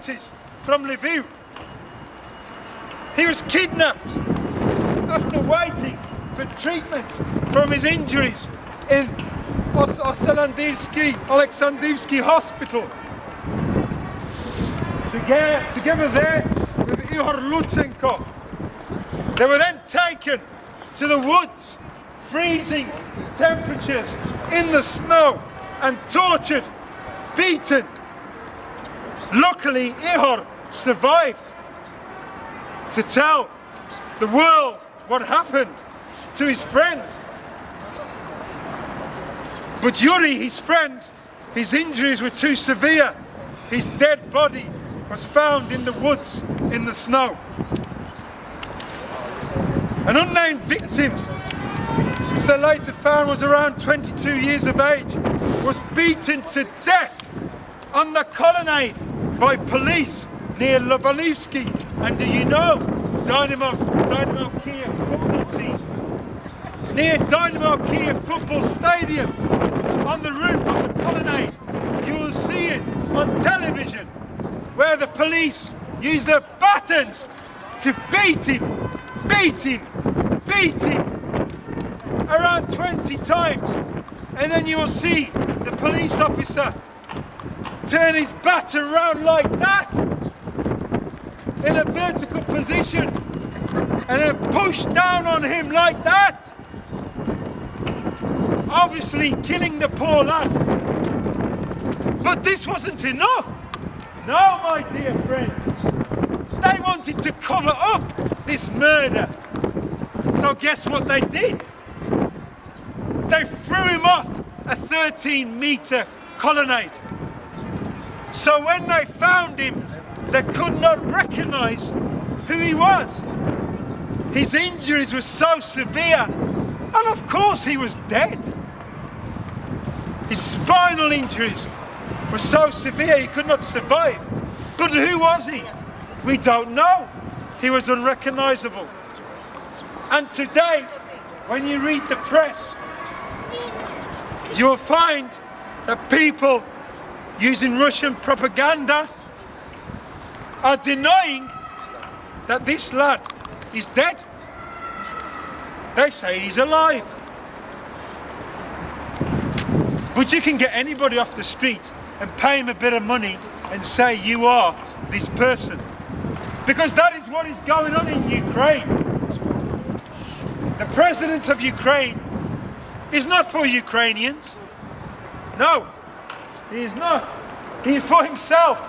artist from Lviv. He was kidnapped after waiting for treatment from his injuries in Alexandrivsky Hospital. Together there with Ihor Lutsenko. They were then taken to the woods, freezing temperatures, in the snow, and tortured, beaten. Luckily, Ihor survived to tell the world what happened to his friend. But Yuri, his friend, his injuries were too severe. His dead body was found in the woods in the snow. An unnamed victim, which they later found was around 22 years of age, was beaten to death on the colonnade by police near Lobanivsky. And do you know Dynamo Kiev football team? Near Dynamo Kiev football stadium, on the roof of the colonnade, you will see it on television, where the police use their batons to beat him around 20 times. And then you will see the police officer turn his baton around like that in a vertical position and then push down on him like that, obviously killing the poor lad. But this wasn't enough. No, my dear friends, they wanted to cover up this murder. So guess what they did? They threw him off a 13-meter colonnade. So when they found him, they could not recognize who he was. His injuries were so severe, and of course he was dead. His spinal injuries were so severe he could not survive. But who was he? We don't know. He was unrecognizable. And today, when you read the press, you will find that people using Russian propaganda are denying that this lad is dead. They say he's alive. But you can get anybody off the street and pay him a bit of money and say you are this person. Because that is what is going on in Ukraine. The president of Ukraine is not for Ukrainians. No, he is not. He is for himself.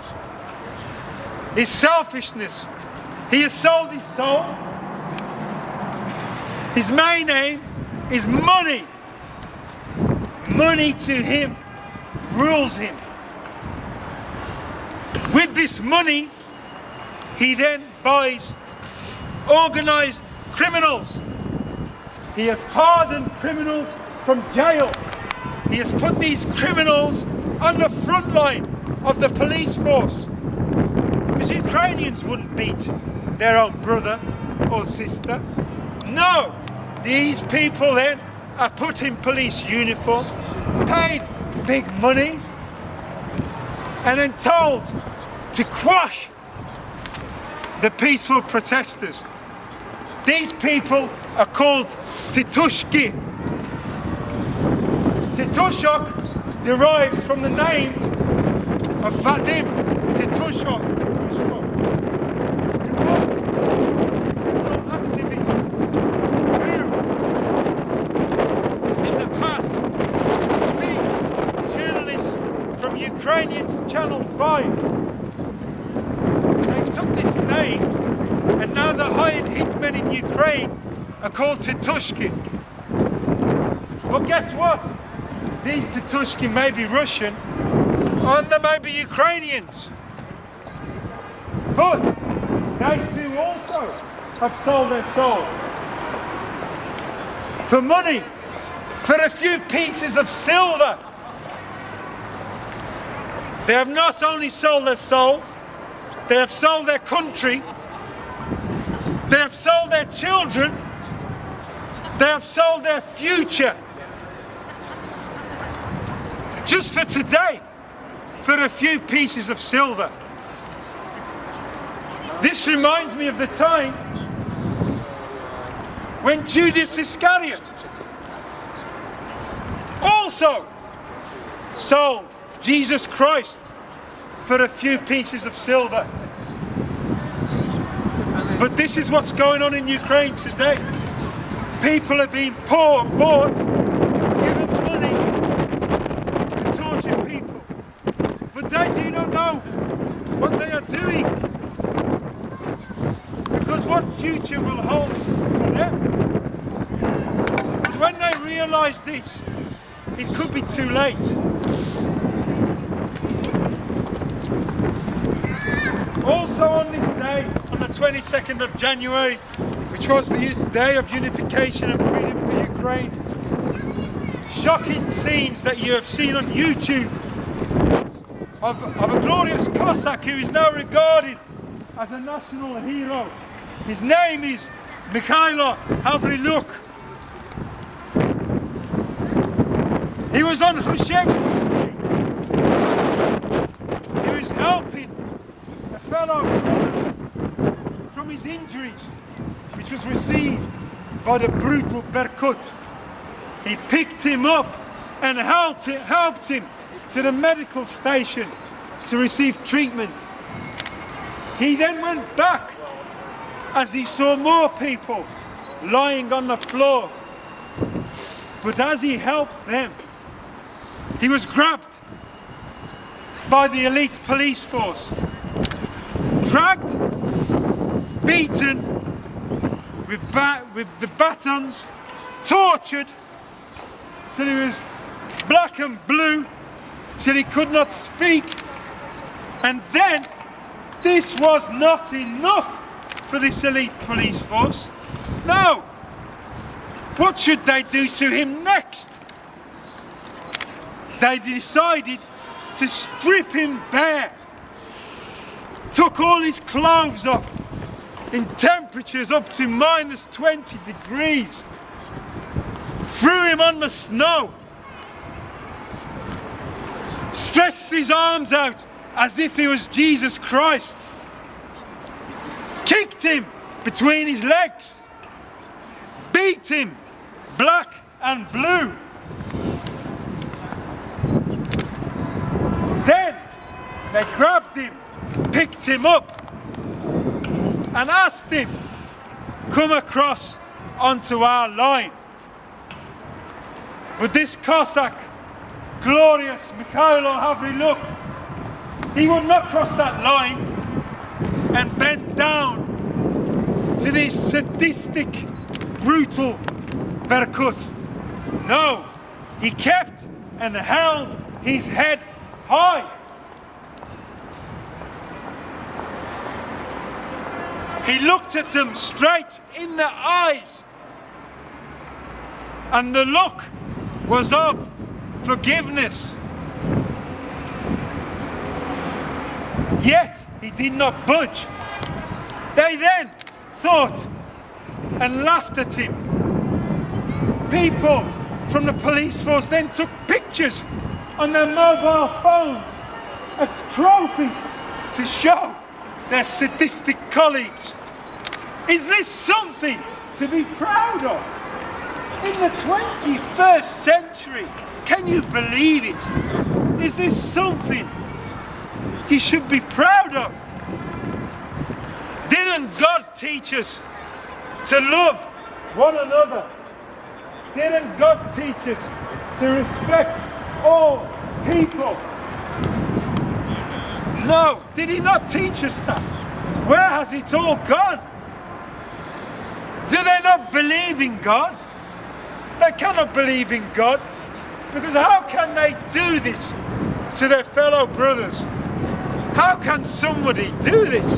His selfishness. He has sold his soul. His main aim is money. Money to him rules him. With this money, he then buys organized criminals. He has pardoned criminals from jail. He has put these criminals on the front line of the police force. Because Ukrainians wouldn't beat their own brother or sister. No, these people then are put in police uniforms, paid big money, and then told to quash the peaceful protesters. These people are called Titushki. Titushok derives from the name of Vadim Titushok. Activists who, in the past, beat journalists from Ukrainians Channel 5. They took this name, and now the hired hitmen in Ukraine are called Titushki. But guess what? These Titushki may be Russian, and they may be Ukrainians. But they too also have sold their soul. For money, for a few pieces of silver. They have not only sold their soul, they have sold their country, they have sold their children, they have sold their future. Just for today, for a few pieces of silver. This reminds me of the time when Judas Iscariot also sold Jesus Christ for a few pieces of silver. But this is what's going on in Ukraine today. People are being bought, given money to torture people. But they do not know what they are doing. Because what future will hold for them? But when they realise this, it could be too late. Also on this day, on the 22nd of January, which was the day of unification and freedom for Ukraine, shocking scenes that you have seen on YouTube of a glorious Cossack who is now regarded as a national hero. His name is Mikhailo Havriluk. He was on Hrushevsky Street. He was helping a fellow brother from his injuries, which was received by the brutal Berkut. He picked him up and helped him to the medical station to receive treatment. He then went back as he saw more people lying on the floor. But as he helped them, he was grabbed by the elite police force, dragged, beaten with the batons, tortured till he was black and blue, till he could not speak. And then this was not enough for this elite police force. No! What should they do to him next? They decided to strip him bare, took all his clothes off in temperatures up to minus 20 degrees, threw him on the snow, stretched his arms out as if he was Jesus Christ, kicked him between his legs, beat him black and blue. Then they grabbed him, picked him up and asked him, come across onto our line. But this Cossack, glorious Mikhailo Havriluk, he would not cross that line and bend down to this sadistic, brutal Berkut. No, he kept and held his head high. He looked at them straight in the eyes, and the look was of forgiveness. Yet he did not budge. They then thought and laughed at him. People from the police force then took pictures on their mobile phones as trophies to show their sadistic colleagues. Is this something to be proud of? In the 21st century, can you believe it? Is this something you should be proud of? Didn't God teach us to love one another? Didn't God teach us to respect all people? No, did he not teach us that? Where has it all gone? Do they not believe in God? They cannot believe in God, because how can they do this to their fellow brothers? How can somebody do this?